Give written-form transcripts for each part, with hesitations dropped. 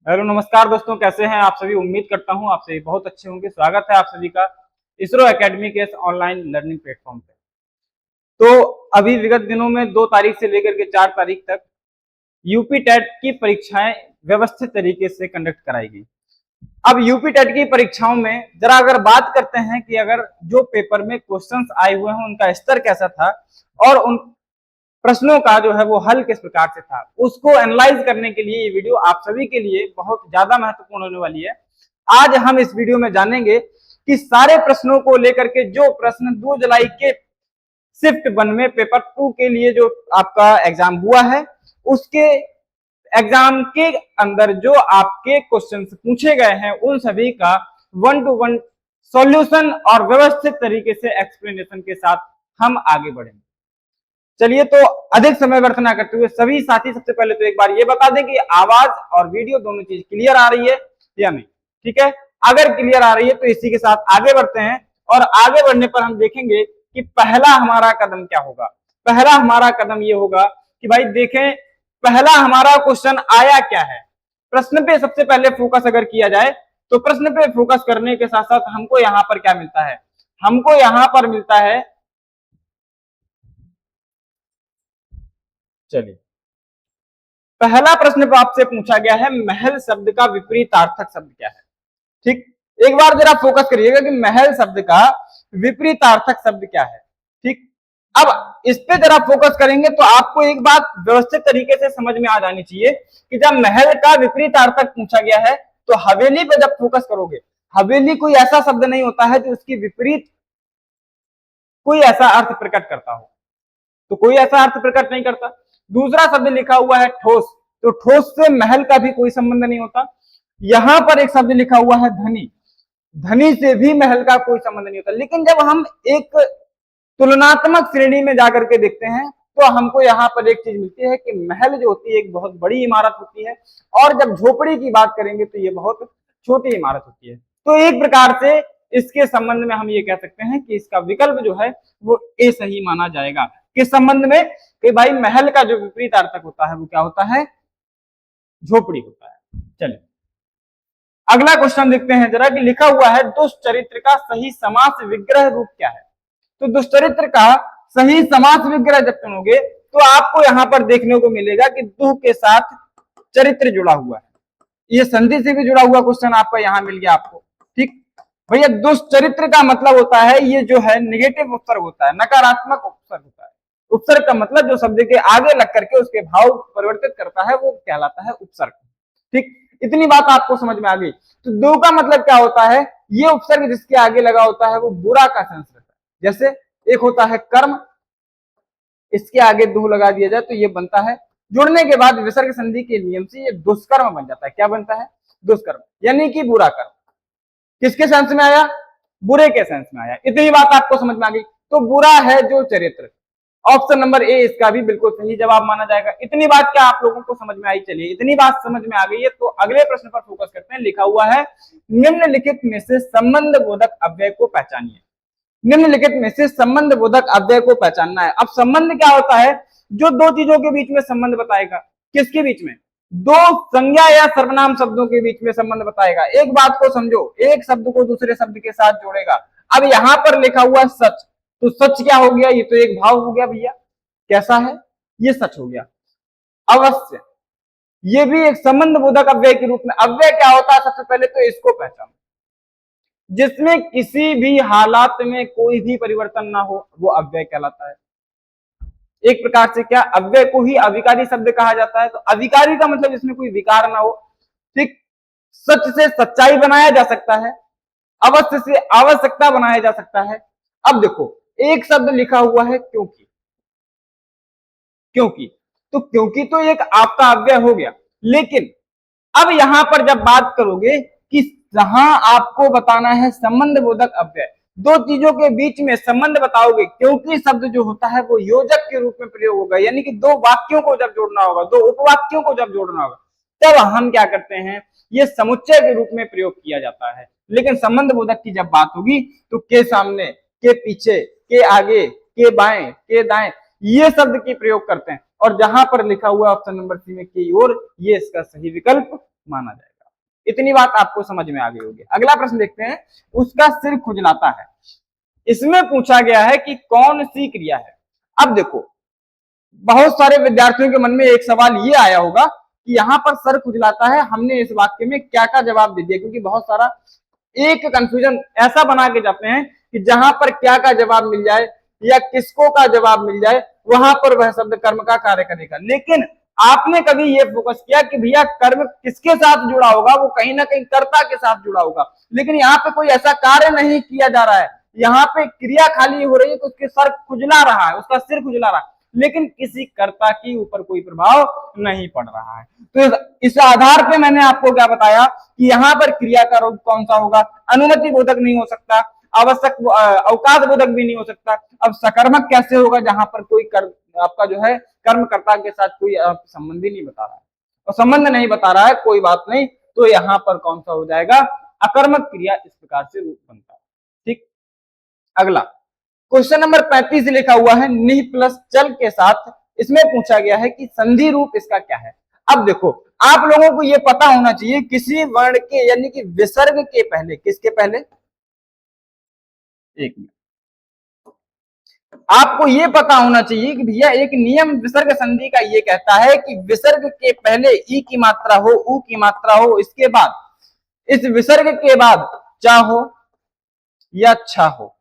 Hello नमस्कार दोस्तों, कैसे हैं आप सभी। उम्मीद करता हूं आप सभी बहुत अच्छे होंगे। स्वागत है आप सभी का इसरो एकेडमी के ऑनलाइन लर्निंग प्लेटफॉर्म पे। तो अभी विगत दिनों में 2 तारीख से लेकर के 4 तारीख तक यूपी टेट की परीक्षाएं व्यवस्थित तरीके से कंडक्ट कराई गई। अब यूपी टेट की परीक्षाओं में जरा अगर बात करते हैं कि अगर जो पेपर में क्वेश्चंस आए हुए हैं उनका स्तर कैसा था और उन प्रश्नों का जो है वो हल किस प्रकार से था, उसको एनालाइज करने के लिए ये वीडियो आप सभी के लिए बहुत ज्यादा महत्वपूर्ण होने वाली है। आज हम इस वीडियो में जानेंगे कि सारे प्रश्नों को लेकर के जो प्रश्न 2 जुलाई के शिफ्ट 1 में पेपर 2 के लिए जो आपका एग्जाम हुआ है, उसके एग्जाम के अंदर जो आपके क्वेश्चन पूछे गए हैं उन सभी का 1 to 1 सॉल्यूशन और व्यवस्थित तरीके से एक्सप्लेनेशन के साथ हम आगे बढ़ेंगे। चलिए, तो अधिक समय व्यर्थ ना करते हुए सभी साथी सबसे पहले तो एक बार ये बता दें कि आवाज और वीडियो दोनों चीज क्लियर आ रही है या नहीं। ठीक है, अगर क्लियर आ रही है तो इसी के साथ आगे बढ़ते हैं और आगे बढ़ने पर हम देखेंगे कि पहला हमारा कदम क्या होगा। पहला हमारा कदम ये होगा कि भाई देखें पहला हमारा क्वेश्चन आया क्या है। प्रश्न पे सबसे पहले फोकस अगर किया जाए तो प्रश्न पे फोकस करने के साथ साथ हमको यहां पर क्या मिलता है, हमको यहां पर मिलता है, चलिए पहला प्रश्न आपसे पूछा गया है महल शब्द का विपरीतार्थक शब्द क्या है। ठीक, एक बार जरा फोकस करिएगा कि महल शब्द का विपरीतार्थक शब्द क्या है। ठीक, अब इस पे जरा फोकस करेंगे तो आपको एक बात व्यवस्थित तरीके से समझ में आ जानी चाहिए कि जब महल का विपरीतार्थक पूछा गया है तो हवेली पे जब फोकस करोगे, हवेली कोई ऐसा शब्द नहीं होता है जो उसकी विपरीत कोई ऐसा अर्थ प्रकट करता हो, तो कोई ऐसा अर्थ प्रकट नहीं करता। दूसरा शब्द लिखा हुआ है ठोस, तो ठोस से महल का भी कोई संबंध नहीं होता। यहां पर एक शब्द लिखा हुआ है धनी, धनी से भी महल का कोई संबंध नहीं होता। लेकिन जब हम एक तुलनात्मक श्रेणी में जाकर के देखते हैं तो हमको यहाँ पर एक चीज मिलती है कि महल जो होती है एक बहुत बड़ी इमारत होती है और जब झोपड़ी की बात करेंगे तो ये बहुत छोटी इमारत होती है। तो एक प्रकार से इसके संबंध में हम ये कह सकते हैं कि इसका विकल्प जो है वो ए सही माना जाएगा। किस संबंध में कि भाई महल का जो विपरीतार्थक होता है वो क्या होता है, झोपड़ी होता है। चलिए अगला क्वेश्चन देखते हैं जरा कि लिखा हुआ है दुष्चरित्र का सही समास विग्रह रूप क्या है। तो दुष्चरित्र का सही समास विग्रह जब चुनोगे तो आपको यहां पर देखने को मिलेगा कि दुह के साथ चरित्र जुड़ा हुआ है। ये संधि से भी जुड़ा हुआ क्वेश्चन आपका यहां मिल गया आपको। ठीक भैया, दुष्चरित्र का मतलब होता है ये जो है निगेटिव उपसर्ग होता है, नकारात्मक उपसर्ग होता है। उपसर्ग का मतलब जो शब्द के आगे लग करके उसके भाव परिवर्तित करता है वो कहलाता है उपसर्ग। ठीक, इतनी बात आपको समझ में आ गई। तो दो का मतलब क्या होता है, ये उपसर्ग जिसके आगे लगा होता है वो बुरा का सेंस रहता है। जैसे एक होता है कर्म, इसके आगे दो लगा दिया जाए तो ये बनता है, जुड़ने के बाद विसर्ग संधि के नियम से ये दुष्कर्म बन जाता है। क्या बनता है, दुष्कर्म, यानी कि बुरा कर्म। किसके सेंस में आया, बुरे के सेंस में आया। इतनी बात आपको समझ में आ गई। तो बुरा है जो चरित्र, ऑप्शन नंबर ए इसका भी बिल्कुल सही जवाब माना जाएगा। इतनी बात क्या आप लोगों को समझ में आई। चलिए इतनी बात समझ में आ गई है तो अगले प्रश्न पर फोकस करते हैं। लिखा हुआ है निम्नलिखित में से संबंध बोधक अव्यय को पहचानिए। निम्नलिखित में से संबंध बोधक अव्यय को पहचानना है। अब संबंध क्या होता है, जो दो चीजों के बीच में संबंध बताएगा। किसके बीच में, दो संज्ञा या सर्वनाम शब्दों के बीच में संबंध बताएगा। एक बात को समझो, एक शब्द को दूसरे शब्द के साथ जोड़ेगा। अब यहां पर लिखा हुआ सच, तो सच क्या हो गया, ये तो एक भाव हो गया भैया। कैसा है, ये सच हो गया। अवश्य, ये भी एक संबंध बोधक अव्यय के रूप में। अव्यय क्या होता है, सबसे पहले तो इसको पहचानो, जिसमें किसी भी हालात में कोई भी परिवर्तन ना हो वो अव्यय कहलाता है। एक प्रकार से क्या, अव्यय को ही अविकारी शब्द कहा जाता है। तो अविकारी का मतलब इसमें कोई विकार ना हो। ठीक, सच से सच्चाई बनाया जा सकता है, अवश्य से आवश्यकता बनाया जा सकता है। अब देखो एक शब्द लिखा हुआ है क्योंकि, क्योंकि तो क्योंकि तो एक आपका अव्यय हो गया। लेकिन अब यहां पर जब बात करोगे कि जहां आपको बताना है संबंध बोधक अव्यय, दो चीजों के बीच में संबंध बताओगे, क्योंकि शब्द जो होता है वो योजक के रूप में प्रयोग होगा। यानी कि दो वाक्यों को जब जोड़ना होगा, दो उपवाक्यों को जब जोड़ना होगा, तब हम क्या करते हैं, ये समुच्चय के रूप में प्रयोग किया जाता है। लेकिन संबंध बोधक की जब बात होगी तो के सामने, के पीछे, के आगे, के बाएं, के दाएं, ये शब्द की प्रयोग करते हैं। और जहां पर लिखा हुआ ऑप्शन नंबर सी में की ओर, ये इसका सही विकल्प माना जाएगा। इतनी बात आपको समझ में आ गई होगी। अगला प्रश्न देखते हैं, उसका सिर खुजलाता है। इसमें पूछा गया है कि कौन सी क्रिया है। अब देखो, बहुत सारे विद्यार्थियों के मन में एक सवाल ये आया होगा कि यहाँ पर सर खुजलाता है, हमने इस वाक्य में क्या क्या जवाब दे दिया, क्योंकि बहुत सारा एक कंफ्यूजन ऐसा बना के जाते हैं कि जहां पर क्या का जवाब मिल जाए या किसको का जवाब मिल जाए वहां पर वह शब्द कर्म का कार्य करेगा। लेकिन आपने कभी ये फोकस किया कि भैया कर्म किसके साथ जुड़ा होगा, वो कहीं ना कहीं कर्ता के साथ जुड़ा होगा। लेकिन यहाँ पे कोई ऐसा कार्य नहीं किया जा रहा है, यहाँ पे क्रिया खाली हो रही है कि उसके सर खुजला रहा है, उसका सिर खुजला रहा है, लेकिन किसी कर्ता के ऊपर कोई प्रभाव नहीं पड़ रहा है। तो इस आधार पे मैंने आपको क्या बताया कि यहाँ पर क्रिया का रूप कौन सा होगा, अनुमति बोधक नहीं हो सकता, आवश्यक अवकाश बोधक भी नहीं हो सकता। अब सकर्मक कैसे होगा, जहां पर कोई आपका जो है कर्मकर्ता के साथ कोई संबंध ही नहीं बता रहा है, और संबंध नहीं बता रहा है, कोई बात नहीं, तो यहाँ पर कौन सा हो जाएगा, अकर्मक क्रिया इस प्रकार से रूप बनता है। ठीक, अगला क्वेश्चन नंबर 35 लिखा हुआ है निह प्लस चल के साथ। इसमें पूछा गया है कि संधि रूप इसका क्या है। अब देखो, आप लोगों को यह पता होना चाहिए किसी वर्ण के यानी कि विसर्ग के पहले, किसके पहले, एक मिनट, आपको यह पता होना चाहिए कि भैया एक नियम विसर्ग संधि का यह कहता है कि विसर्ग के पहले ई की मात्रा हो, उ की मात्रा हो, इसके बाद इस विसर्ग के बाद चा हो या छा हो।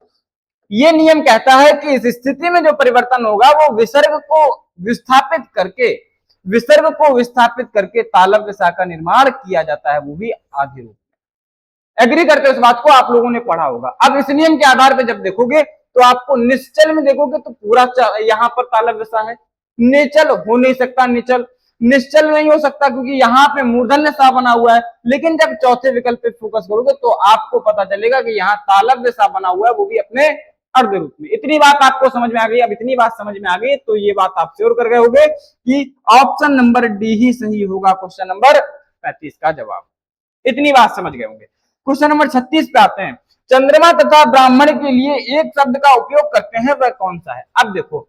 यह नियम कहता है कि इस स्थिति में जो परिवर्तन होगा वो विसर्ग को विस्थापित करके, विसर्ग को विस्थापित करके तालव्य सा का निर्माण किया जाता है, वो भी आधे रूप में। एग्री करते उस बात को, आप लोगों ने पढ़ा होगा। अब इस नियम के आधार पर जब देखोगे तो आपको निश्चल में देखोगे तो पूरा यहां पर तालव्य सा है, निचल हो नहीं सकता, निचल निश्चल नहीं हो सकता क्योंकि यहाँ पे मूर्धन्य सा बना हुआ है। लेकिन जब चौथे विकल्प पे फोकस करोगे तो आपको पता चलेगा कि यहाँ तालव्य सा बना हुआ है, वो भी अपने अर्ध रूप में। इतनी बात आपको समझ में आ गई। अब इतनी बात समझ में आ गई तो ये बात आप श्योर कर गए होंगे कि ऑप्शन नंबर डी ही सही होगा क्वेश्चन नंबर 35 का जवाब। इतनी बात समझ गए होंगे। क्वेश्चन नंबर 36 पे आते हैं, चंद्रमा तथा ब्राह्मण के लिए एक शब्द का उपयोग करते हैं, वह कौन सा है। अब देखो,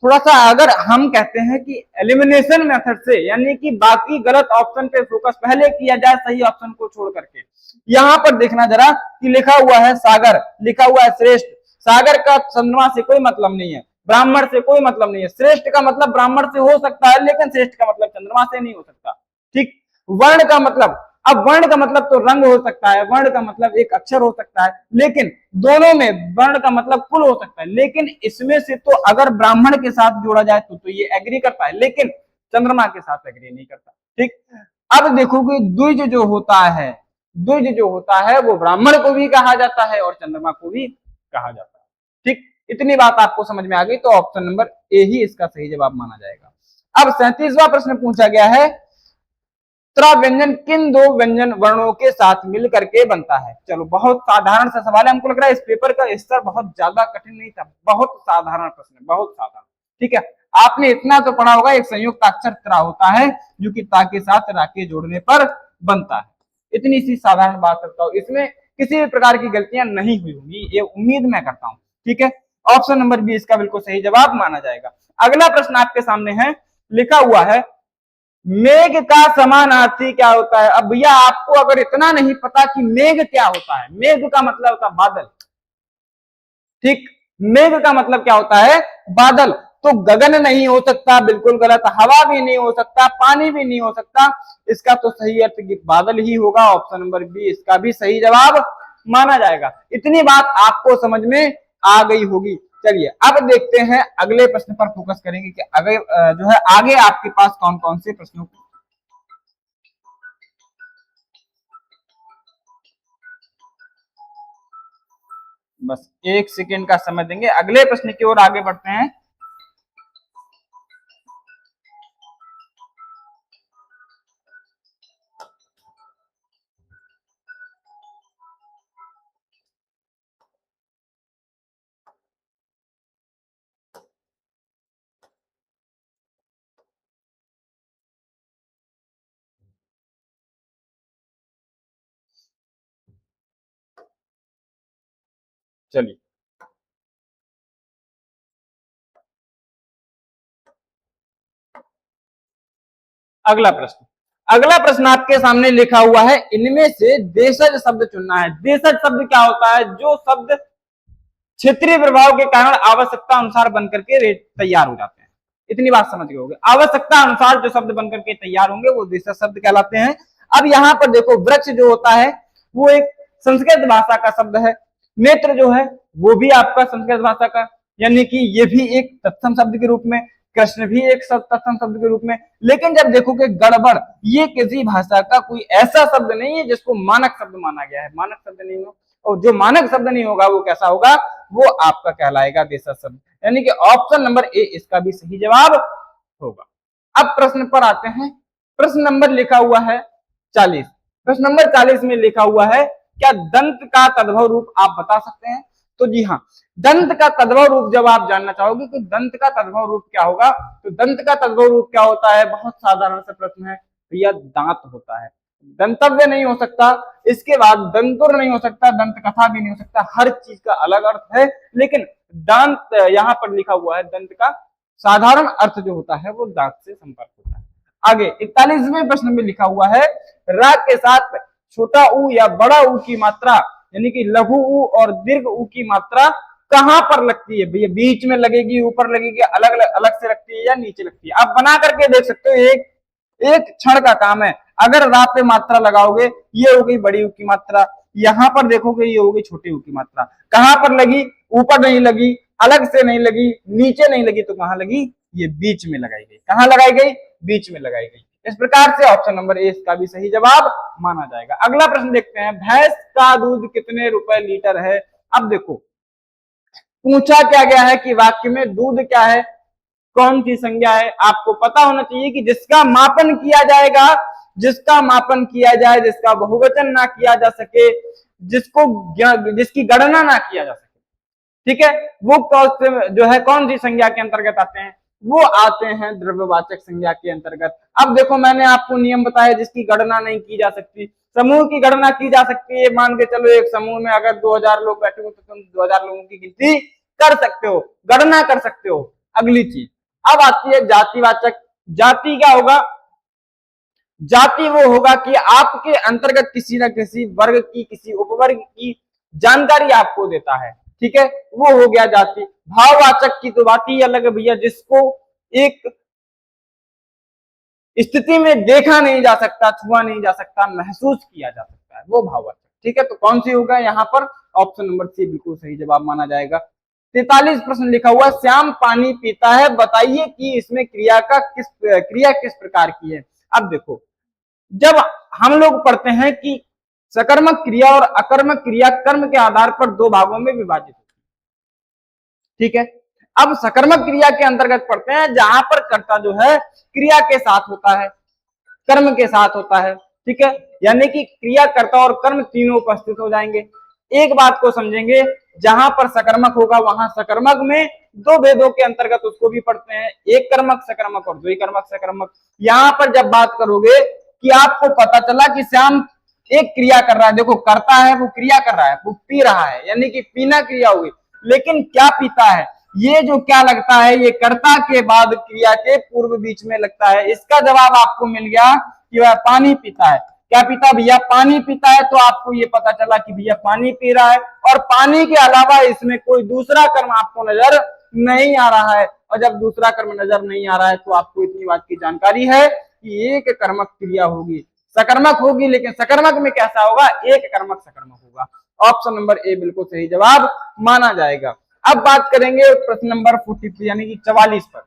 थोड़ा सा अगर हम कहते हैं कि एलिमिनेशन मेथड से, यानी कि बाकी गलत ऑप्शन पे फोकस पहले किया जाए सही ऑप्शन को छोड़ करके, यहां पर देखना जरा कि लिखा हुआ है सागर, लिखा हुआ है श्रेष्ठ। सागर का चंद्रमा से कोई मतलब नहीं है, ब्राह्मण से कोई मतलब नहीं है। श्रेष्ठ का मतलब ब्राह्मण से हो सकता है, लेकिन श्रेष्ठ का मतलब चंद्रमा से नहीं हो सकता। ठीक, वर्ण का मतलब, अब वर्ण का मतलब तो रंग हो सकता है, वर्ण का मतलब एक अक्षर हो सकता है, लेकिन दोनों में वर्ण का मतलब कुल हो सकता है। लेकिन इसमें से तो अगर ब्राह्मण के साथ जोड़ा जाए तो ये एग्री करता है, लेकिन चंद्रमा के साथ एग्री नहीं करता। ठीक, अब देखोगे द्विज जो होता है, द्विज जो होता है वो ब्राह्मण को भी कहा जाता है और चंद्रमा को भी कहा जाता है। ठीक, इतनी बात आपको समझ में आ गई तो ऑप्शन नंबर ए ही इसका सही जवाब माना जाएगा। अब 37वां प्रश्न पूछा गया है, त्रा व्यंजन किन दो व्यंजन वर्णों के साथ मिलकर के बनता है। चलो, बहुत साधारण सा सवाल है, हमको लग रहा है इस पेपर का स्तर बहुत ज्यादा कठिन नहीं था, बहुत साधारण प्रश्न है, बहुत साधारण। ठीक है, आपने इतना तो पढ़ा होगा, एक संयुक्त अक्षर त्रा होता है जो कि ता के साथ रा के जोड़ने पर बनता है। इतनी सी साधारण बात करता हूँ, इसमें किसी भी प्रकार की गलतियां नहीं हुई होंगी, ये उम्मीद मैं करता हूँ। ठीक है, ऑप्शन नंबर बी इसका बिल्कुल सही जवाब माना जाएगा। अगला प्रश्न आपके सामने है, लिखा हुआ है मेघ का समानार्थी क्या होता है। अब भैया आपको अगर इतना नहीं पता कि मेघ क्या होता है, मेघ का मतलब होता है बादल। ठीक, मेघ का मतलब क्या होता है, बादल। तो गगन नहीं हो सकता, बिल्कुल गलत, हवा भी नहीं हो सकता, पानी भी नहीं हो सकता, इसका तो सही अर्थ बादल ही होगा। ऑप्शन नंबर बी इसका भी सही जवाब माना जाएगा। इतनी बात आपको समझ में आ गई होगी। चलिए अब देखते हैं, अगले प्रश्न पर फोकस करेंगे कि अगले जो है आगे आपके पास कौन कौन से प्रश्नों, बस एक सेकेंड का समय देंगे, अगले प्रश्न की ओर आगे बढ़ते हैं। चलिए, अगला प्रश्न, अगला प्रश्न आपके सामने लिखा हुआ है, इनमें से देशज शब्द चुनना है। देशज शब्द क्या होता है? जो शब्द क्षेत्रीय प्रभाव के कारण आवश्यकता अनुसार बनकर के तैयार हो जाते हैं। इतनी बात समझ गए होंगे। आवश्यकता अनुसार जो शब्द बनकर के तैयार होंगे वो देशज शब्द कहलाते हैं। अब यहाँ पर देखो, वृक्ष जो होता है वो एक संस्कृत भाषा का शब्द है। नेत्र जो है वो भी आपका संस्कृत भाषा का, यानी कि ये भी एक तत्सम शब्द के रूप में, कृष्ण भी एक तत्सम शब्द के रूप में। लेकिन जब देखो कि गड़बड़, ये किसी भाषा का कोई ऐसा शब्द नहीं है जिसको मानक शब्द माना गया है। मानक शब्द नहीं हो, और जो मानक शब्द नहीं होगा वो कैसा होगा? वो आपका कहलाएगा देशज शब्द। यानी कि ऑप्शन नंबर ए इसका भी सही जवाब होगा। अब प्रश्न पर आते हैं। प्रश्न नंबर लिखा हुआ है 40। प्रश्न नंबर 40 में लिखा हुआ है, क्या दंत का तद्भव रूप आप बता सकते हैं? तो जी हाँ, दंत का तद्भव रूप जब आप जानना चाहोगे तो दंत का तद्भव रूप क्या होगा, तो दंत का तद्भव रूप क्या होता है? बहुत साधारण सा प्रश्न है भैया, दांत होता है। दंतव्य नहीं हो सकता, इसके बाद दंतुर नहीं हो सकता, दंत कथा भी नहीं हो सकता। हर चीज का अलग अर्थ है, लेकिन दांत यहाँ पर लिखा हुआ है, दंत का साधारण अर्थ जो होता है वो दांत से संपर्क होता है। आगे 41वें प्रश्न में लिखा हुआ है, रा के साथ छोटा ऊ या बड़ा ऊ की मात्रा, यानी कि लघु ऊ और दीर्घ ऊ की मात्रा कहां पर लगती है? भैया बीच में लगेगी, ऊपर लगेगी, अलग अलग अलग से लगती है या नीचे लगती है? आप बना करके देख सकते हो, एक एक क्षण का काम है। अगर रा पे मात्रा लगाओगे, ये हो गई बड़ी ऊ की मात्रा, यहां पर देखोगे ये हो गई छोटी ऊ की मात्रा। कहां पर लगी? ऊपर नहीं लगी, अलग से नहीं लगी, नीचे नहीं लगी, तो कहां लगी? ये बीच में लगाई गई। कहां लगाई गई? बीच में लगाई गई। इस प्रकार से ऑप्शन नंबर ए इसका भी सही जवाब माना जाएगा। अगला प्रश्न देखते हैं, भैंस का दूध कितने रुपए लीटर है? अब देखो, पूछा क्या गया है कि वाक्य में दूध क्या है, कौन सी संज्ञा है? आपको पता होना चाहिए कि जिसका मापन किया जाएगा, जिसका मापन किया जाए, जिसका बहुवचन ना किया जा सके, जिसकी गणना ना किया जा सके, ठीक है, वो जो है कौन सी संज्ञा के अंतर्गत आते हैं? वो आते हैं द्रव्यवाचक संज्ञा के अंतर्गत। अब देखो, मैंने आपको नियम बताया, जिसकी गणना नहीं की जा सकती। समूह की गणना की जा सकती है। मान के चलो एक समूह में अगर 2000 लोग बैठे हो तो तुम 2000 लोगों की गिनती कर सकते हो, गणना कर सकते हो। अगली चीज अब आती है जातिवाचक। जाति क्या होगा? जाति वो होगा कि आपके अंतर्गत किसी न किसी वर्ग की, किसी उपवर्ग की जानकारी आपको देता है, ठीक है, वो हो गया जाति। भाववाचक की तो बात ही अलग है भैया, जिसको एक स्थिति में देखा नहीं जा सकता, छुआ नहीं जा सकता, महसूस किया जा सकता है, वो भाववाचक, ठीक है। तो कौन सी होगा यहाँ पर? ऑप्शन नंबर सी बिल्कुल सही जवाब माना जाएगा। 43 प्रश्न लिखा हुआ, श्याम पानी पीता है, बताइए कि इसमें क्रिया किस प्रकार की है? अब देखो, जब हम लोग पढ़ते हैं कि सकर्मक क्रिया और अकर्मक क्रिया कर्म के आधार पर दो भागों में विभाजित होती है, ठीक है। अब सकर्मक क्रिया के अंतर्गत पढ़ते हैं जहां पर कर्ता जो है क्रिया के साथ होता है, कर्म के साथ होता है, ठीक है, यानी कि क्रिया, कर्ता और कर्म तीनों उपस्थित हो जाएंगे। एक बात को समझेंगे, जहां पर सकर्मक होगा वहां सकर्मक में दो भेदों के अंतर्गत उसको भी पढ़ते हैं, एक कर्मक सकर्मक और द्वि कर्मक सकर्मक। यहां पर जब बात करोगे कि आपको पता चला कि श्याम एक क्रिया कर रहा है, देखो करता है, वो क्रिया कर रहा है, वो पी रहा है, यानी कि पीना क्रिया हुई, लेकिन क्या पीता है? ये जो क्या लगता है, ये कर्ता के बाद क्रिया के पूर्व बीच में लगता है। इसका जवाब आपको मिल गया कि वह पानी पीता है। क्या पीता भैया? पानी पीता है। तो आपको ये पता चला कि भैया पानी पी रहा है, और पानी के अलावा इसमें कोई दूसरा कर्म आपको नजर नहीं आ रहा है। और जब दूसरा कर्म नजर नहीं आ रहा है तो आपको इतनी बात की जानकारी है कि एक कर्मक क्रिया होगी, सकर्मक होगी, लेकिन सकर्मक में कैसा होगा? एक कर्मक सकर्मक होगा। ऑप्शन नंबर ए बिल्कुल सही जवाब माना जाएगा। अब बात करेंगे प्रश्न नंबर 43 यानी कि 44 पर।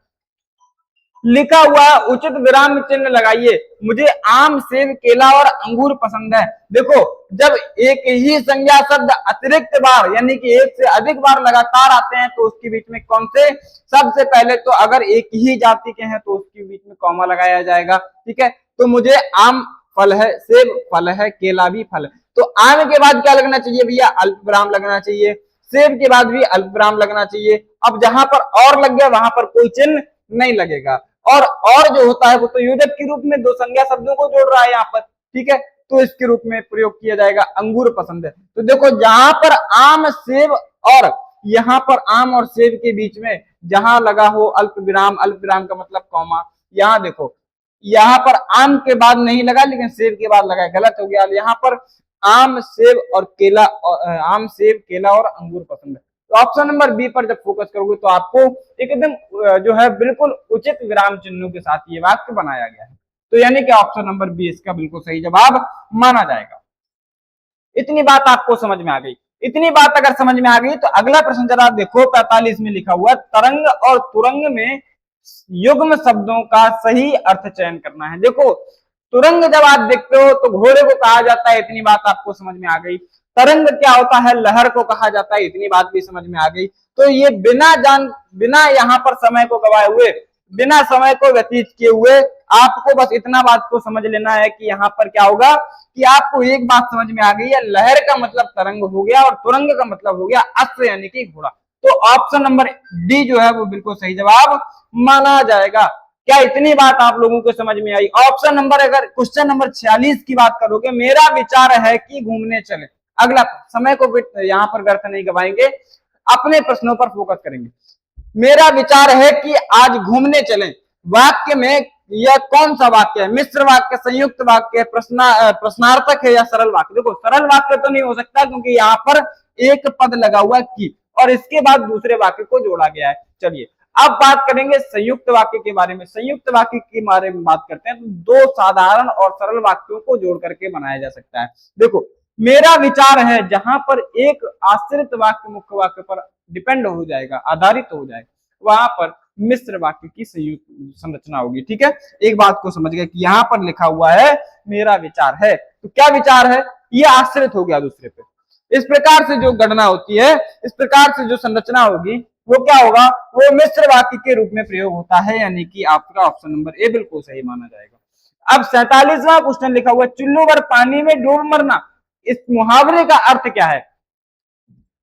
लिखा हुआ उचित विराम चिन्ह लगाइए, मुझे आम, सेब, केला और अंगूर पसंद है। देखो, जब एक ही संज्ञा शब्द अतिरिक्त बार यानी कि एक से अधिक बार लगातार आते हैं तो उसके बीच में कौन से? सबसे पहले तो अगर एक ही जाति के हैं तो उसके बीच में कॉमा लगाया जाएगा, ठीक है। तो मुझे आम फल है, सेब फल है, केला भी फल है, तो आम के बाद क्या लगना चाहिए भैया? अल्प विराम लगना चाहिए। सेब के बाद भी अल्प विराम लगना चाहिए। अब जहां पर और लग गया वहां पर कोई चिन्ह नहीं लगेगा। और जो होता है वो तो योजक के रूप में दो संज्ञा शब्दों को जोड़ रहा है यहाँ पर, ठीक है, तो इसके रूप में प्रयोग किया जाएगा। अंगूर पसंद है, तो देखो जहां पर आम, सेब और यहाँ पर आम और सेब के बीच में जहां लगा हो अल्प विराम, अल्प विराम का मतलब कॉमा, यहाँ देखो यहाँ पर आम के बाद नहीं लगा लेकिन सेब के बाद लगा, गलत हो गया। यहाँ पर आम सेब और केला, आम सेब केला और अंगूर पसंद है। तो ऑप्शन नंबर बी पर जब फोकस करोगे तो आपको एकदम जो है बिल्कुल उचित विराम चिन्हों के साथ ये वाक्य बनाया गया है। तो यानी कि ऑप्शन नंबर बी इसका बिल्कुल सही जवाब माना जाएगा। इतनी बात आपको समझ में आ गई। इतनी बात अगर समझ में आ गई तो अगला प्रश्न जरा देखो, 45 में लिखा हुआ तरंग और तुरंग में युग्म शब्दों का सही अर्थ चयन करना है। देखो तुरंग जब आप देखते हो तो घोड़े को कहा जाता है, इतनी बात आपको समझ में आ गई। तरंग क्या होता है, लहर को कहा जाता है, इतनी बात भी समझ में आ गई। तो ये बिना यहाँ पर समय को गवाए हुए, बिना समय को व्यतीत किए हुए आपको बस इतना बात को समझ लेना है कि यहाँ पर क्या होगा कि आपको एक बात समझ में आ गई है, लहर का मतलब तरंग हो गया और तुरंग का मतलब हो गया अश्व यानी कि घोड़ा। तो ऑप्शन नंबर डी जो है वो बिल्कुल सही जवाब माना जाएगा। क्या इतनी बात आप लोगों को समझ में आई? ऑप्शन नंबर, अगर क्वेश्चन नंबर 46 की बात करोगे, मेरा विचार है कि घूमने चले। अगला समय को यहाँ पर व्यर्थ नहीं गवाएंगे, अपने प्रश्नों पर फोकस करेंगे। मेरा विचार है कि आज घूमने चलें। वाक्य में यह कौन सा वाक्य है? मिश्र वाक्य, संयुक्त वाक्य, प्रश्नार्थक है या सरल वाक्य? देखो सरल वाक्य तो नहीं हो सकता क्योंकि यहाँ पर एक पद लगा हुआ की और इसके बाद दूसरे वाक्य को जोड़ा गया है। चलिए अब बात करेंगे संयुक्त वाक्य के बारे में। संयुक्त वाक्य के बारे में बात करते हैं तो दो साधारण और सरल वाक्यों को जोड़ करके बनाया जा सकता है। देखो मेरा विचार है, जहां पर एक आश्रित वाक्य मुख्य वाक्य पर डिपेंड हो जाएगा, आधारित हो जाएगा, वहां पर मिश्र वाक्य की संयुक्त संरचना होगी। ठीक है, एक बात को समझ गए कि यहाँ पर लिखा हुआ है मेरा विचार है, तो क्या विचार है? ये आश्रित हो गया दूसरे पे। इस प्रकार से जो गणना होती है, इस प्रकार से जो संरचना होगी वो क्या होगा? वो मिश्र वाक्य के रूप में प्रयोग होता है, यानी कि आपका ऑप्शन नंबर ए बिल्कुल सही माना जाएगा। अब 47वां क्वेश्चन लिखा हुआ चुल्लू भर पानी में डूब मरना, इस मुहावरे का अर्थ क्या है?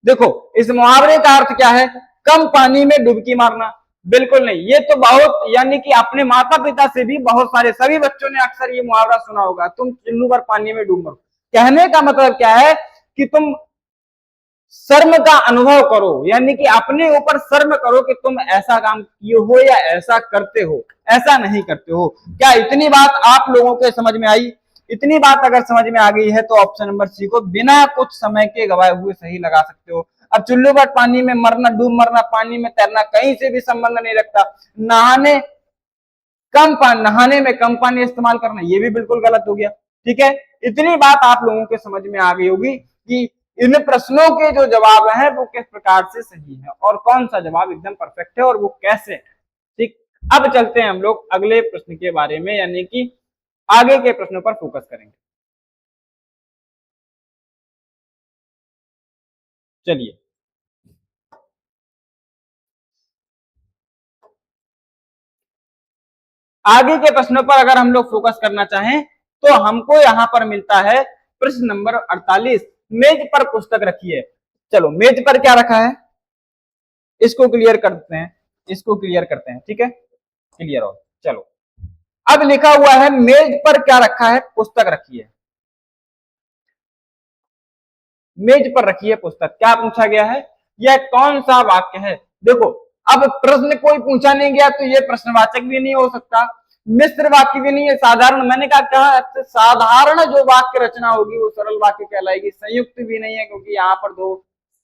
देखो इस मुहावरे का अर्थ क्या है? कम पानी में डुबकी मारना? बिल्कुल नहीं, ये तो बहुत, यानी कि अपने माता पिता से भी बहुत सारे सभी बच्चों ने अक्सर ये मुहावरा सुना होगा, तुम चुल्लू भर पानी में डूब मरो। कहने का मतलब क्या है कि तुम शर्म का अनुभव करो, यानी कि अपने ऊपर शर्म करो कि तुम ऐसा काम किए हो या ऐसा करते हो, ऐसा नहीं करते हो। क्या इतनी बात आप लोगों के समझ में आई? इतनी बात अगर समझ में आ गई है तो ऑप्शन नंबर सी को बिना कुछ समय के गवाए हुए सही लगा सकते हो। अब चुल्लू भर पानी में मरना, डूब मरना, पानी में तैरना कहीं से भी संबंध नहीं रखता। नहाने में कम पानी इस्तेमाल करना ये भी बिल्कुल गलत हो गया। ठीक है, इतनी बात आप लोगों के समझ में आ गई होगी कि इन प्रश्नों के जो जवाब हैं वो किस प्रकार से सही है और कौन सा जवाब एकदम परफेक्ट है और वो कैसे। ठीक, अब चलते हैं हम लोग अगले प्रश्न के बारे में, यानी कि आगे के प्रश्नों पर फोकस करेंगे। चलिए आगे के प्रश्नों पर अगर हम लोग फोकस करना चाहें तो हमको यहां पर मिलता है प्रश्न नंबर 48, मेज पर पुस्तक रखी है। चलो मेज पर क्या रखा है इसको क्लियर करते हैं, इसको क्लियर करते हैं। ठीक है, क्लियर हो, चलो अब लिखा हुआ है मेज पर क्या रखा है? पुस्तक रखी है। मेज पर रखी है पुस्तक, क्या पूछा गया है? यह कौन सा वाक्य है? देखो अब प्रश्न कोई पूछा नहीं गया तो ये प्रश्नवाचक भी नहीं हो सकता, मिश्र वाक्य भी नहीं है, साधारण, मैंने कहा साधारण जो वाक्य रचना होगी वो सरल वाक्य कहलाएगी। संयुक्त भी नहीं है क्योंकि यहाँ पर दो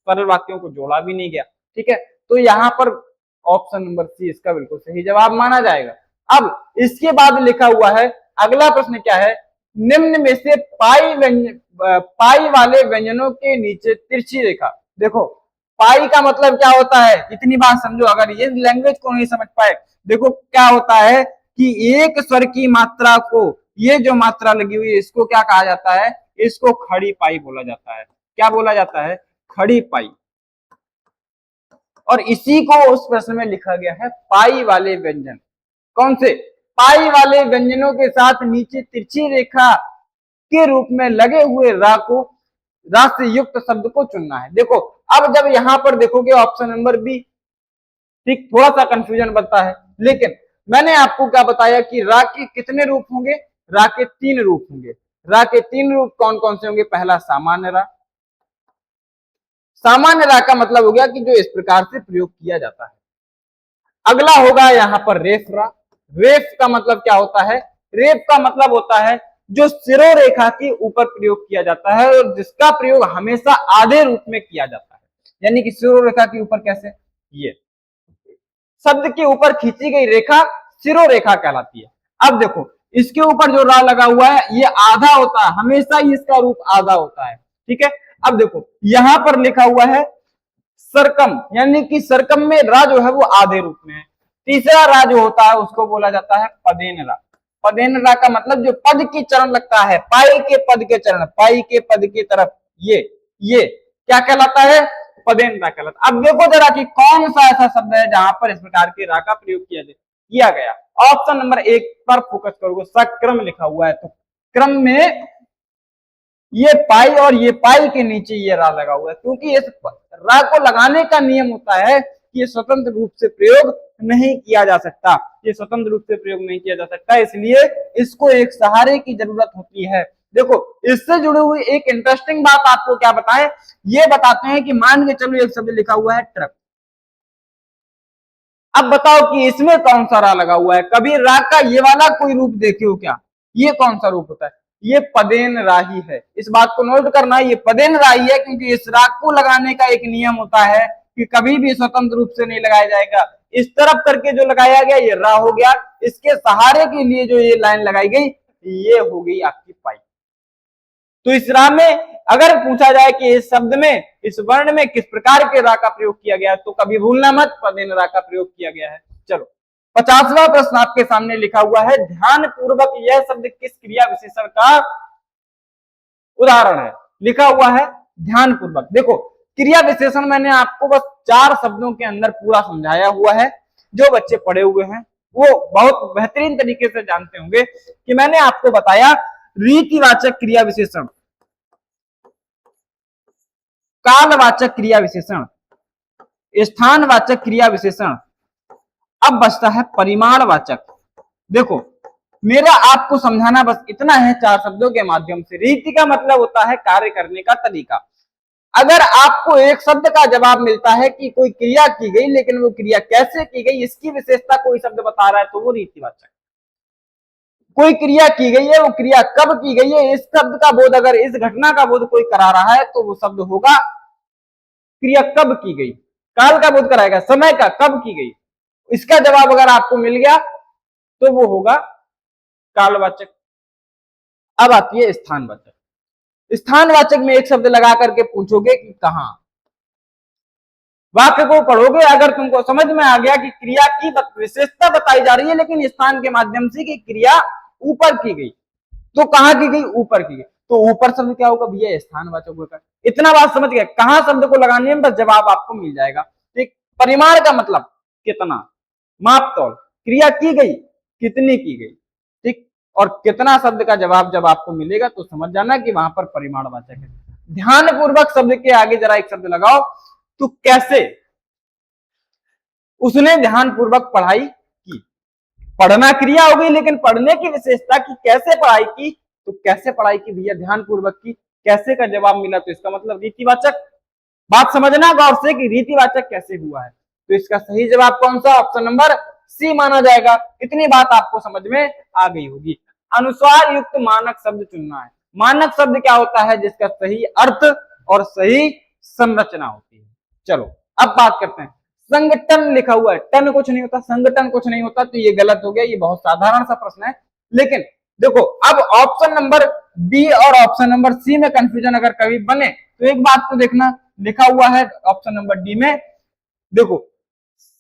सरल वाक्यों को जोड़ा भी नहीं गया। ठीक है, तो यहाँ पर ऑप्शन नंबर सी इसका बिल्कुल सही जवाब माना जाएगा। अब इसके बाद लिखा हुआ है अगला प्रश्न क्या है? निम्न में से पाई वाले व्यंजनों के नीचे तिरछी रेखा। देखो पाई का मतलब क्या होता है, इतनी बात समझो, अगर ये लैंग्वेज को नहीं समझ पाए, देखो क्या होता है कि एक स्वर की मात्रा को, ये जो मात्रा लगी हुई है इसको क्या कहा जाता है? इसको खड़ी पाई बोला जाता है। क्या बोला जाता है? खड़ी पाई। और इसी को उस प्रश्न में लिखा गया है पाई वाले व्यंजन। कौन से? पाई वाले व्यंजनों के साथ नीचे तिरछी रेखा के रूप में लगे हुए रा से युक्त शब्द को चुनना है। देखो अब जब यहां पर देखोगे ऑप्शन नंबर बी, ठीक, थोड़ा सा कंफ्यूजन बनता है, लेकिन मैंने आपको क्या बताया कि रा के कितने रूप होंगे? रा के 3 रूप होंगे। रा के 3 रूप कौन कौन से होंगे? पहला सामान्य रा, सामान्य रा का मतलब हो गया कि जो इस प्रकार से प्रयोग किया जाता है। अगला होगा यहां पर रेफ रा, रेफ का मतलब क्या होता है? रेफ का मतलब होता है जो सिरोरेखा के ऊपर प्रयोग किया जाता है और जिसका प्रयोग हमेशा आधे रूप में किया जाता है। यानी कि सिरोरेखा के ऊपर कैसे, ये शब्द के ऊपर खींची गई रेखा सिरोरेखा कहलाती है। अब देखो इसके ऊपर जो रा लगा हुआ है ये आधा होता है, हमेशा ही इसका रूप आधा होता है, ठीक है। अब देखो यहां पर लिखा हुआ है सरकम, यानी कि सरकम में रा जो है वो आधे रूप में है। तीसरा रा जो होता है उसको बोला जाता है पदेन रा। पदेन रा का मतलब जो पद की चरण लगता है, पाई के पद के चरण, पाई के पद की तरफ, ये क्या कहलाता है, पदेन रा कहलाता है। अब देखो जरा कि कौन सा ऐसा शब्द है जहां पर इस प्रकार के रा का प्रयोग किया गया। ऑप्शन नंबर 1 पर फोकस करोगे, सक्रम लिखा हुआ है, तो क्रम में ये पाई और ये पाई के नीचे ये रा लगा हुआ है, क्योंकि इस रा को लगाने का नियम होता है कि ये स्वतंत्र रूप से प्रयोग नहीं किया जा सकता, ये स्वतंत्र रूप से प्रयोग नहीं किया जा सकता, इसलिए इसको एक सहारे की जरूरत होती है। देखो इससे जुड़ी हुई एक इंटरेस्टिंग बात आपको क्या बताएं, ये बताते हैं कि मान के चलो एक शब्द लिखा हुआ है ट्रक। अब बताओ कि इसमें कौन सा रा लगा हुआ है, कभी रा का ये वाला कोई रूप देखे हो क्या, ये कौन सा रूप होता है, ये पदेन राही है। इस बात को नोट करना, ये पदेन राही है क्योंकि इस राग को लगाने का एक नियम होता है कि कभी भी स्वतंत्र रूप से नहीं लगाया जाएगा। इस तरफ करके जो लगाया गया ये रा हो गया, इसके सहारे के लिए जो ये लाइन लगाई गई ये हो गई आपकी पाई। तो इस रा में अगर पूछा जाए कि इस शब्द में, इस वर्ण में किस प्रकार के रा का प्रयोग किया गया है, तो कभी भूलना मत, पदेन रा का प्रयोग किया गया है। चलो 50वां प्रश्न आपके सामने लिखा हुआ है, ध्यान पूर्वक यह शब्द किस क्रिया विशेषण का उदाहरण है। लिखा हुआ है ध्यान पूर्वक। देखो क्रिया विशेषण मैंने आपको बस 4 शब्दों के अंदर पूरा समझाया हुआ है। जो बच्चे पढ़े हुए हैं वो बहुत बेहतरीन तरीके से जानते होंगे कि मैंने आपको बताया रीतिवाचक क्रिया विशेषण, कालवाचक क्रिया विशेषण, स्थानवाचक क्रिया विशेषण, अब बचता है परिमाणवाचक। देखो मेरा आपको समझाना बस इतना है 4 शब्दों के माध्यम से। रीति का मतलब होता है कार्य करने का तरीका। अगर आपको एक शब्द का जवाब मिलता है कि कोई क्रिया की गई लेकिन वो क्रिया कैसे की गई इसकी विशेषता कोई शब्द बता रहा है तो वो रीतिवाचक। कोई क्रिया की गई है, वो क्रिया कब की गई है, इस शब्द का बोध, अगर इस घटना का बोध कोई करा रहा है तो वो शब्द होगा क्रिया कब की गई। काल का बोध कराएगा, समय का, कब की गई, इसका जवाब अगर आपको मिल गया तो वो होगा कालवाचक। अब आती है स्थानवाचक। स्थानवाचक में एक शब्द लगा करके पूछोगे कि कहां, वाक्य को पढ़ोगे, अगर तुमको समझ में आ गया कि क्रिया की विशेषता बताई जा रही है लेकिन स्थान के माध्यम से कि क्रिया ऊपर की गई, तो कहां की गई, ऊपर की गई, तो ऊपर शब्द क्या होगा भैया, स्थानवाचक होगा। इतना बात समझ गए, कहां शब्द को लगाने में बस जवाब आपको मिल जाएगा। ठीक, परिमाण का मतलब कितना, माप तौल, क्रिया की गई कितनी की गई, ठीक, और कितना शब्द का जवाब जब आपको मिलेगा तो समझ जाना कि वहां पर परिमाणवाचक है। ध्यान पूर्वक शब्द के आगे जरा एक शब्द लगाओ, तो कैसे उसने ध्यान पूर्वक पढ़ाई की। पढ़ना क्रिया हो गई लेकिन पढ़ने की विशेषता की, कैसे पढ़ाई की, तो कैसे पढ़ाई की भैया, ध्यान पूर्वक की, कैसे का जवाब मिला तो इसका मतलब रीतिवाचक। बात समझना गौर से कि रीतिवाचक कैसे हुआ है, तो इसका सही जवाब कौन सा, ऑप्शन नंबर सी माना जाएगा। इतनी बात आपको समझ में आ गई होगी। अनुस्वार युक्त मानक शब्द चुनना है। मानक शब्द क्या होता है, जिसका सही अर्थ और सही संरचना होती है। चलो अब बात करते हैं, संगठन लिखा हुआ है, टन कुछ नहीं होता, संगठन कुछ नहीं होता, तो ये गलत हो गया, ये बहुत साधारण सा प्रश्न है। लेकिन देखो अब ऑप्शन नंबर बी और ऑप्शन नंबर सी में कंफ्यूजन अगर कभी बने तो एक बात तो देखना, लिखा हुआ है ऑप्शन नंबर डी में, देखो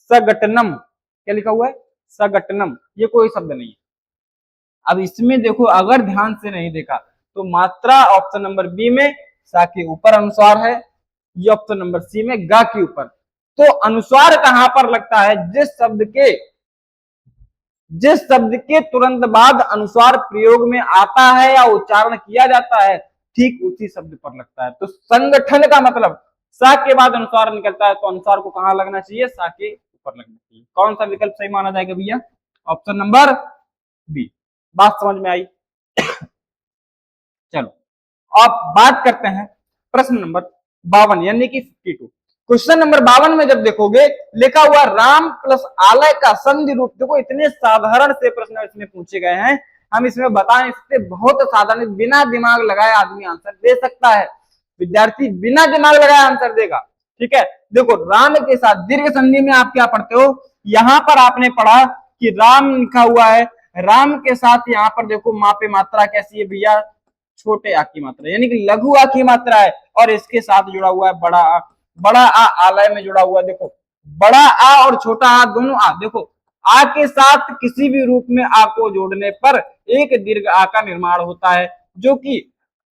सगटनम, क्या लिखा हुआ है, सगटनम, ये कोई शब्द नहीं है। अब इसमें देखो अगर ध्यान से नहीं देखा तो मात्रा ऑप्शन नंबर बी में सा के ऊपर अनुस्वार है, ये ऑप्शन नंबर सी में गा के ऊपर। तो अनुस्वार कहां पर लगता है, जिस शब्द के तुरंत बाद अनुस्वार प्रयोग में आता है या उच्चारण किया जाता है ठीक उसी शब्द पर लगता है। तो संगठन का मतलब सा के बाद अनुस्वार निकलता है, तो अनुस्वार को कहां लगना चाहिए, सा के ऊपर लगना चाहिए। कौन सा विकल्प सही माना जाएगा भैया, ऑप्शन नंबर बी। बात समझ में आई। चलो अब बात करते हैं प्रश्न नंबर 52 यानी कि 52। क्वेश्चन नंबर 52 में जब देखोगे लिखा हुआ राम प्लस आलय का संधि रूप, देखो इतने साधारण से प्रश्न इसमें पूछे गए हैं हम इसमें बता नहीं सकते, बहुत साधारण, बिना दिमाग लगाए आदमी आंसर दे सकता है। विद्यार्थी बिना दिमाग लगाए आंसर देगा। ठीक है, देखो राम के साथ दीर्घ संधि में आप क्या पढ़ते हो, यहां पर आपने पढ़ा कि राम लिखा हुआ है, राम के साथ यहाँ पर देखो मापे मात्रा कैसी है भैया, छोटे आ की मात्रा यानी कि लघु आ की मात्रा है, और इसके साथ जुड़ा हुआ है बड़ा आ, बड़ा आ आलय में जुड़ा हुआ है। देखो बड़ा आ और छोटा आ दोनों आ, देखो आ के साथ किसी भी रूप में आ को जोड़ने पर एक दीर्घ आ का निर्माण होता है, जो कि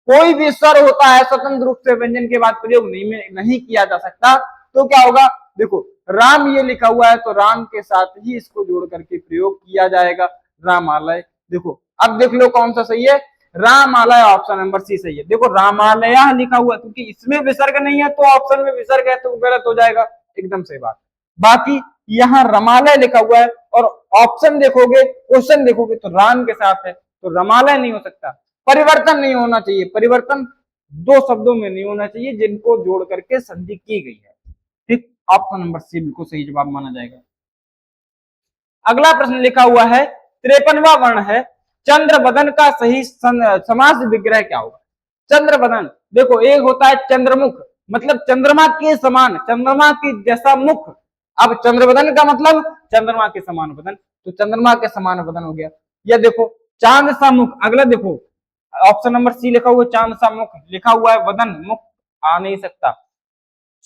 कोई भी स्वर होता है स्वतंत्र रूप से व्यंजन के बाद प्रयोग नहीं किया जा सकता। तो क्या होगा, देखो राम ये लिखा हुआ है तो राम के साथ ही इसको जोड़ करके प्रयोग किया जाएगा, रामालय। देखो अब देख लो कौन सा सही है, रामालय, ऑप्शन नंबर सी सही है। देखो रामालय लिखा हुआ है क्योंकि इसमें विसर्ग नहीं है, तो ऑप्शन में विसर्ग है तो गलत हो जाएगा, एकदम सही बात। बाकी यहाँ रमालय लिखा हुआ है और ऑप्शन देखोगे, क्वेश्चन देखोगे तो राम के साथ है, तो रमालय नहीं हो सकता। परिवर्तन नहीं होना चाहिए, परिवर्तन दो शब्दों में नहीं होना चाहिए जिनको जोड़ करके संधि की गई है। ठीक, ऑप्शन नंबर सी बिल्कुल सही जवाब माना जाएगा। अगला प्रश्न लिखा हुआ है 53वां वर्ण है, चंद्रबदन का सही समास विग्रह क्या होगा। चंद्रबदन, देखो एक होता है चंद्रमुख, मतलब चंद्रमा के समान, चंद्रमा के जैसा मुख। अब चंद्रबदन का मतलब चंद्रमा के समान बदन, तो चंद्रमा के समान बदन हो गया। या देखो चांद सा मुख, अगला देखो ऑप्शन नंबर सी लिखा हुआ है, चांद सा मुख लिखा हुआ है, बदन मुख आ नहीं सकता।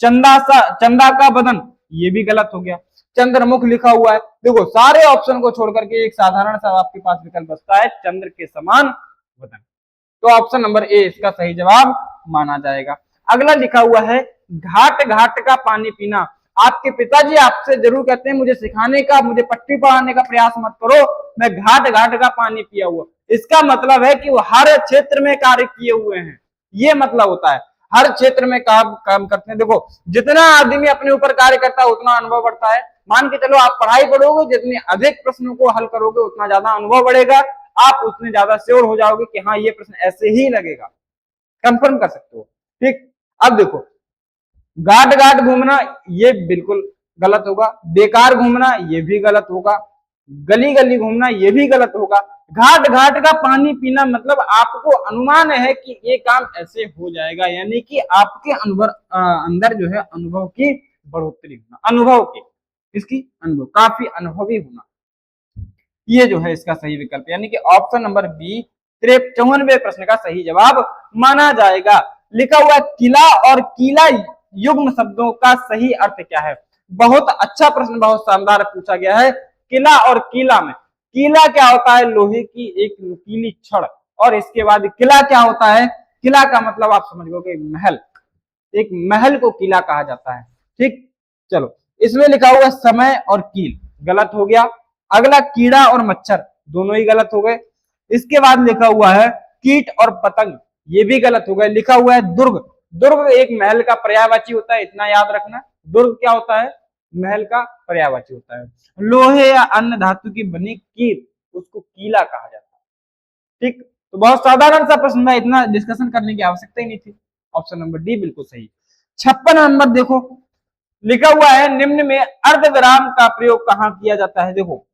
चंदा का बदन, ये भी गलत हो गया। चंद्रमुख लिखा हुआ है, देखो सारे ऑप्शन को छोड़ करके एक साधारण सा आपके पास विकल्प बचता है, चंद्र के समान बदन। तो ऑप्शन नंबर ए इसका सही जवाब माना जाएगा। अगला लिखा हुआ है घाट घाट का पानी पीना। आपके पिताजी आपसे जरूर कहते हैं मुझे सिखाने का, मुझे पट्टी पढ़ाने का प्रयास मत करो, मैं घाट घाट का पानी पिया हुआ। इसका मतलब है कि वो हर क्षेत्र में कार्य किए हुए हैं, ये मतलब होता है हर क्षेत्र में काम करते हैं। देखो जितना आदमी अपने ऊपर कार्य करता है उतना अनुभव बढ़ता है। मान के चलो आप पढ़ाई पढ़ोगे, जितने अधिक प्रश्नों को हल करोगे उतना ज्यादा अनुभव बढ़ेगा, आप उसमें ज्यादा श्योर हो जाओगे कि हाँ ये प्रश्न ऐसे ही लगेगा, कंफर्म कर सकते हो। ठीक, अब देखो घाट घाट घूमना ये बिल्कुल गलत होगा, बेकार घूमना ये भी गलत होगा, गली गली घूमना ये भी गलत होगा। घाट घाट का पानी पीना मतलब आपको अनुमान है कि ये काम ऐसे हो जाएगा, यानी कि आपके अंदर जो है अनुभव की बढ़ोतरी होना, अनुभव की, इसकी अनुभव, काफी अनुभवी होना, ये जो है इसका सही विकल्प, यानी कि ऑप्शन नंबर बी 54वें प्रश्न का सही जवाब माना जाएगा। लिखा हुआ किला और कीला युग्म शब्दों का सही अर्थ क्या है। बहुत अच्छा प्रश्न, बहुत शानदार पूछा गया है। किला और कीला में, कीला क्या होता है, लोहे की एक नुकीली छड़, और इसके बाद किला क्या होता है, किला का मतलब आप समझ गए महल, एक महल को किला कहा जाता है। ठीक, चलो इसमें लिखा हुआ समय और कील, गलत हो गया। अगला कीड़ा और मच्छर, दोनों ही गलत हो गए। इसके बाद लिखा हुआ है कीट और पतंग, ये भी गलत हो गए। लिखा हुआ है दुर्ग, दुर्ग एक महल का पर्यायवाची होता है, इतना याद रखना, दुर्ग क्या होता है, महल का पर्यायवाची होता है। लोहे या अन्य धातु की बनी कील, उसको कीला कहा जाता है। ठीक, तो बहुत साधारण सा प्रश्न है, इतना डिस्कशन करने की आवश्यकता ही नहीं थी। ऑप्शन नंबर डी बिल्कुल सही। 56 नंबर देखो लिखा हुआ है निम्न में अर्धविराम का प्रयोग कहां किया जाता है। देखो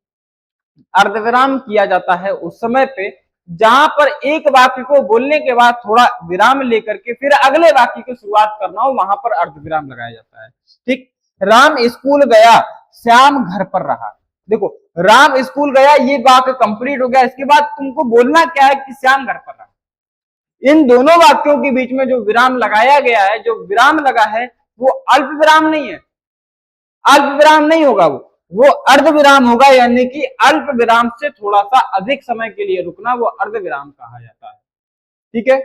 अर्धविराम किया जाता है उस समय पे जहां पर एक वाक्य को बोलने के बाद थोड़ा विराम लेकर के फिर अगले वाक्य की शुरुआत करना हो, वहां पर अर्धविराम लगाया जाता है। ठीक, राम स्कूल गया, श्याम घर पर रहा। देखो राम स्कूल गया, ये वाक्य कंप्लीट हो गया, इसके बाद तुमको बोलना क्या है कि श्याम घर पर रहा। इन दोनों वाक्यों के बीच में जो विराम लगाया गया है, जो विराम लगा है, वो अल्प विराम नहीं है, अल्प विराम नहीं होगा, वो अर्ध विराम होगा, यानी कि अल्प विराम से थोड़ा सा अधिक समय के लिए रुकना, वो अर्ध विराम कहा जाता है। ठीक है,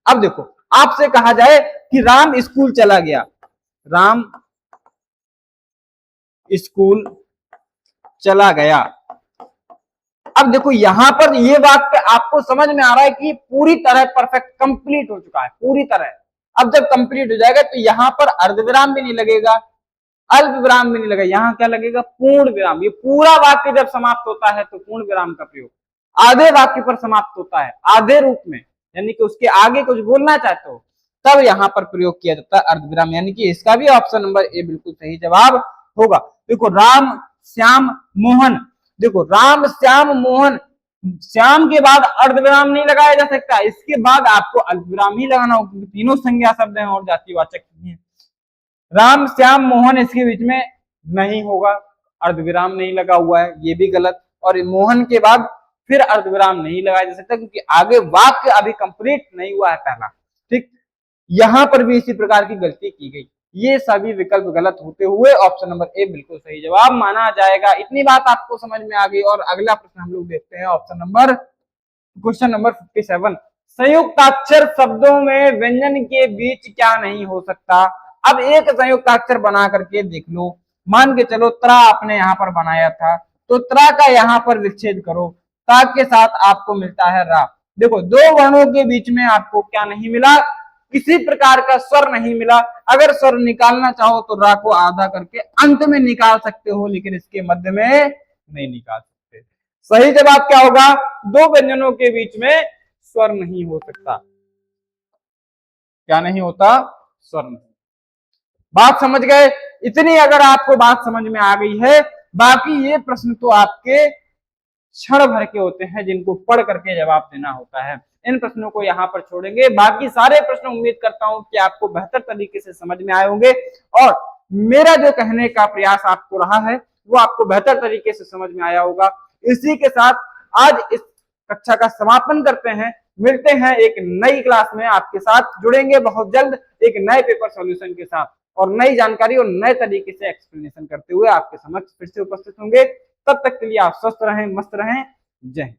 अब देखो आपसे कहा जाए कि राम स्कूल चला गया, राम स्कूल चला गया। अब देखो यहां पर ये वाक्य आपको समझ में आ रहा है कि पूरी तरह परफेक्ट कंप्लीट हो चुका है, पूरी तरह। अब जब कंप्लीट हो जाएगा तो यहां पर अर्धविराम भी नहीं लगेगा, अल्प विराम भी नहीं लगेगा, यहां क्या लगेगा, पूर्ण विराम। ये पूरा वाक्य जब समाप्त होता है तो पूर्ण विराम का प्रयोग, आधे वाक्य पर समाप्त होता है, आधे रूप में, यानी कि उसके आगे कुछ बोलना चाहते हो तब यहां पर प्रयोग किया जाता है अर्धविराम, यानी कि इसका भी ऑप्शन नंबर ए बिल्कुल सही जवाब होगा। देखो राम श्याम मोहन, देखो राम श्याम मोहन, श्याम के बाद अर्धविराम नहीं लगाया जा सकता, इसके बाद आपको अल्पविराम ही लगाना होगा क्योंकि तीनों संज्ञा शब्द हैं और जातिवाचक नहीं है। राम श्याम मोहन इसके बीच में नहीं होगा, अर्धविराम नहीं लगा हुआ है, ये भी गलत। और मोहन के बाद फिर अर्धविराम नहीं लगाया जा सकता क्योंकि आगे वाक्य अभी कंप्लीट नहीं हुआ है पहला। ठीक, यहां पर भी इसी प्रकार की गलती की गई। ये सभी विकल्प गलत होते हुए ऑप्शन नंबर ए बिल्कुल सही जवाब माना जाएगा। इतनी बात आपको समझ में आ गई। और अगला प्रश्न हम लोग देखते हैं ऑप्शन नंबर क्वेश्चन नंबर 57। संयुक्ताक्षर शब्दों में व्यंजन के बीच क्या नहीं हो सकता। अब एक संयुक्ताक्षर बना करके देख लो। मान के चलो त्रा आपने यहाँ पर बनाया था, तो त्रा का यहाँ पर विच्छेद करो, ता के साथ आपको मिलता है रा। देखो दो वर्णों के बीच में आपको क्या नहीं मिला, किसी प्रकार का स्वर नहीं मिला। अगर स्वर निकालना चाहो तो रा को आधा करके अंत में निकाल सकते हो, लेकिन इसके मध्य में नहीं निकाल सकते। सही जवाब क्या होगा, दो व्यंजनों के बीच में स्वर नहीं हो सकता। क्या नहीं होता, स्वर नहीं। बात समझ गए। इतनी अगर आपको बात समझ में आ गई है, बाकी ये प्रश्न तो आपके क्षण भर के होते हैं जिनको पढ़ करके जवाब देना होता है। इन प्रश्नों को यहाँ पर छोड़ेंगे, बाकी सारे प्रश्न उम्मीद करता हूं कि आपको बेहतर तरीके से समझ में आए होंगे और मेरा जो कहने का प्रयास आपको रहा है वो आपको बेहतर तरीके से समझ में आया होगा। इसी के साथ आज इस कक्षा का समापन करते हैं। मिलते हैं एक नई क्लास में, आपके साथ जुड़ेंगे बहुत जल्द एक नए पेपर सॉल्यूशन के साथ और नई जानकारी और नए तरीके से एक्सप्लेनेशन करते हुए आपके समक्ष फिर से उपस्थित होंगे। तब तक के लिए आप स्वस्थ रहें, मस्त रहें। जय हिंद।